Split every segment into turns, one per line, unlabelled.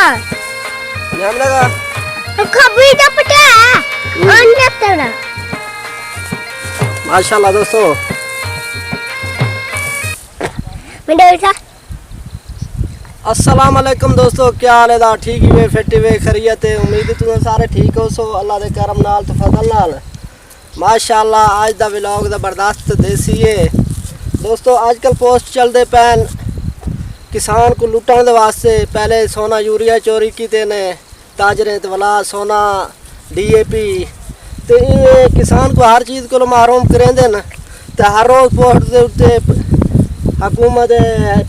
नाम लगा
खबरी तो पता है अंदर तेरा
माशाल्लाह दोस्तों।
मैं
अस्सलाम वालेकुम दोस्तों, क्या हाल है दा? ठीक ही वे फिट वे खरीयत है। उम्मीद तुम सारे ठीक हो सो अल्लाह दे करम नाल ते फजल नाल माशाल्लाह। आज दा व्लॉग ज़बरदस्त देसी है दोस्तों। आजकल पोस्ट चलते पैन किसान को लुटने दे वास्ते। पहले सोना यूरिया चोरी कीते ने ताजरें ते वला सोना DAP ते किसान को हर चीज़ को महरूम करेंदे न। ते हर रोज़ पोस्ट दे उत्ते हुकूमत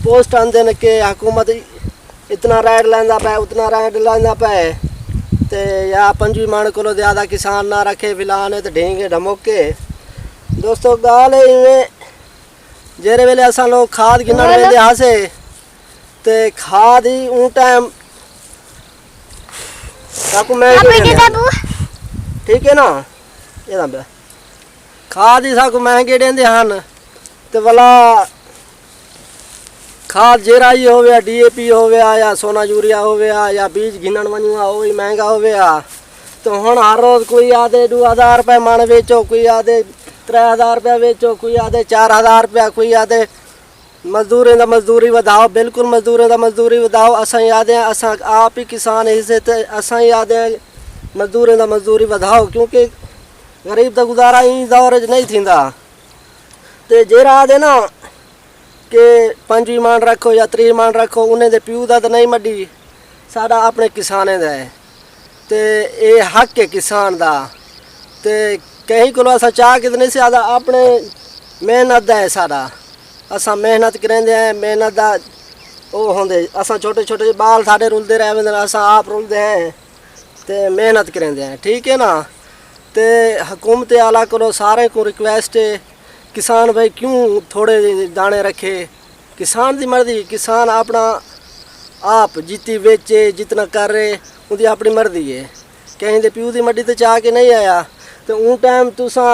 पोस्ट आंदे न कि हुकूमत इतना रेट लैंदा पे उतना रेट लैंदा पे ते या 5 मन को ज़्यादा किसान ना रखे फिलहाल तो ढेंगे ढमोके। दोस्तों गाल इवें जेरे वेले असा लोग खाद गिनन वेंदे हासे ते खाद ही उन टाइम काकू मैं ठीक है ना ये खाद ही साकू महंगे देंदे हन ते वाला खाद जेरा ही हो गया DAP हो गया या सोना यूरिया हो गया या बीज गिनन वनुआ वो ही महंगा हो गया। तो हुण हर रोज़ कोई आधे 2000 रुपये मन बेचो, कोई आधे 3000 रुपया बेचो, कोई आधे 4000 रुपया, कोई आधे मजदूरें दा मजदूरी वधाओ। बिल्कुल मजदूरें दा मजदूरी वधाओ। असां आदे असां आप ही किसान हिस्से ते असां आदे मजदूरें दा मजदूरी वधाओ क्योंकि गरीब दा गुजारा इन दौर च नहीं थींदा। ते जेरा आदे ना कि 5 मन रखो या 30 मन रखो उन्हें दे प्यू दा तो नहीं मड्डी साड़ा अपने किसानें दा है ते ये हक है किसान दा। ते कहीं को असा चाह कितने से ज़्यादा अपने मेहनत दा है साड़ा। असा मेहनत करेंदे हैं मेहनत दा वो होंदे असा छोटे छोटे बाल साढ़े रुलते रह वेंदे असा आप रुलते हैं ते मेहनत करेंदे हैं। ठीक है ना। ते हुकूमत आला को सारे को रिक्वेस्ट है किसान भाई क्यों थोड़े दाने रखे। किसान की मर्जी, किसान अपना आप जितनी बेचे जितना कर रहे उनकी अपनी मर्जी है। कहीं दे प्यू की मड्डी तो चाह के नहीं आया तो उन टाइम तुसा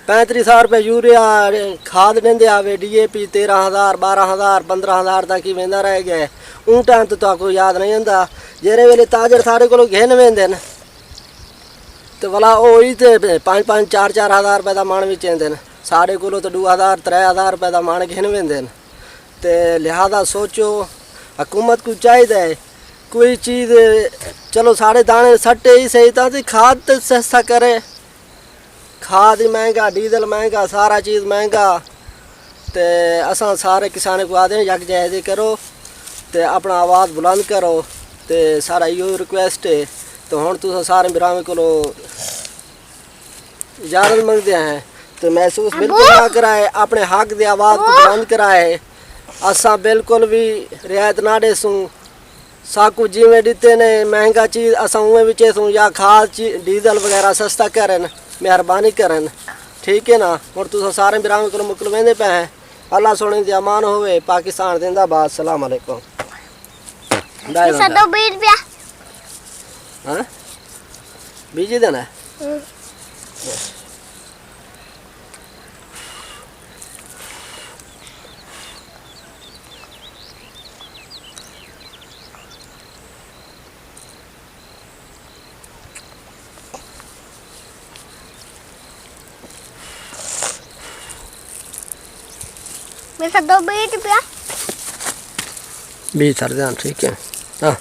3500 रुपये यूरिया खाद देंदे आवे DAP 13000 12000 15000 तक ही वेंदा रह गया। उन टाइम तो कोई याद नहीं आता जेरे वेले ताजर सारे को घेन वेंदे न तो भला वही तो 5-5 4-4 हज़ार रुपये का मन भी चेंदे न। साढ़े को तो 2000 3000 रुपये का मन घिन वेंदे न। ते लिहाजा सोचो हुकूमत को चाहिए कोई चीज़ चलो साढ़े दाने सट्टे ही सही था खाद तो सस्ता करे। खाद ही महंगा, डीजल महंगा, सारा चीज़ महंगा। ते असां सारे किसानों को आदे यकजहती करो ते अपना आवाज़ बुलंद करो ते सारा यो रिक्वेस्ट है। तो हुण तुस सारे बिरावे को इजाजत मंगते हैं तो महसूस बिल्कुल ना कराए अपने हक की आवाज़ को बुलंद कराए। असा बिल्कुल भी रियायत ना देसूँ साकू जिमें दिते ने महंगा चीज़ असा उमें भी चेसूँ या खाद डीजल वगैरह सस्ता करन मेहरबानी करन। ठीक है ना। हुण तुस सारे बिरावे को मुकल वेंदे पे हैं। अल्लाह सोने दी अमान होवे। पाकिस्तान जिंदाबाद। अस्सलाम वालेकुम। हाँ बीजी देना है।
मैं सब 2 बीज पिया
20 सर ठीक है। हाँ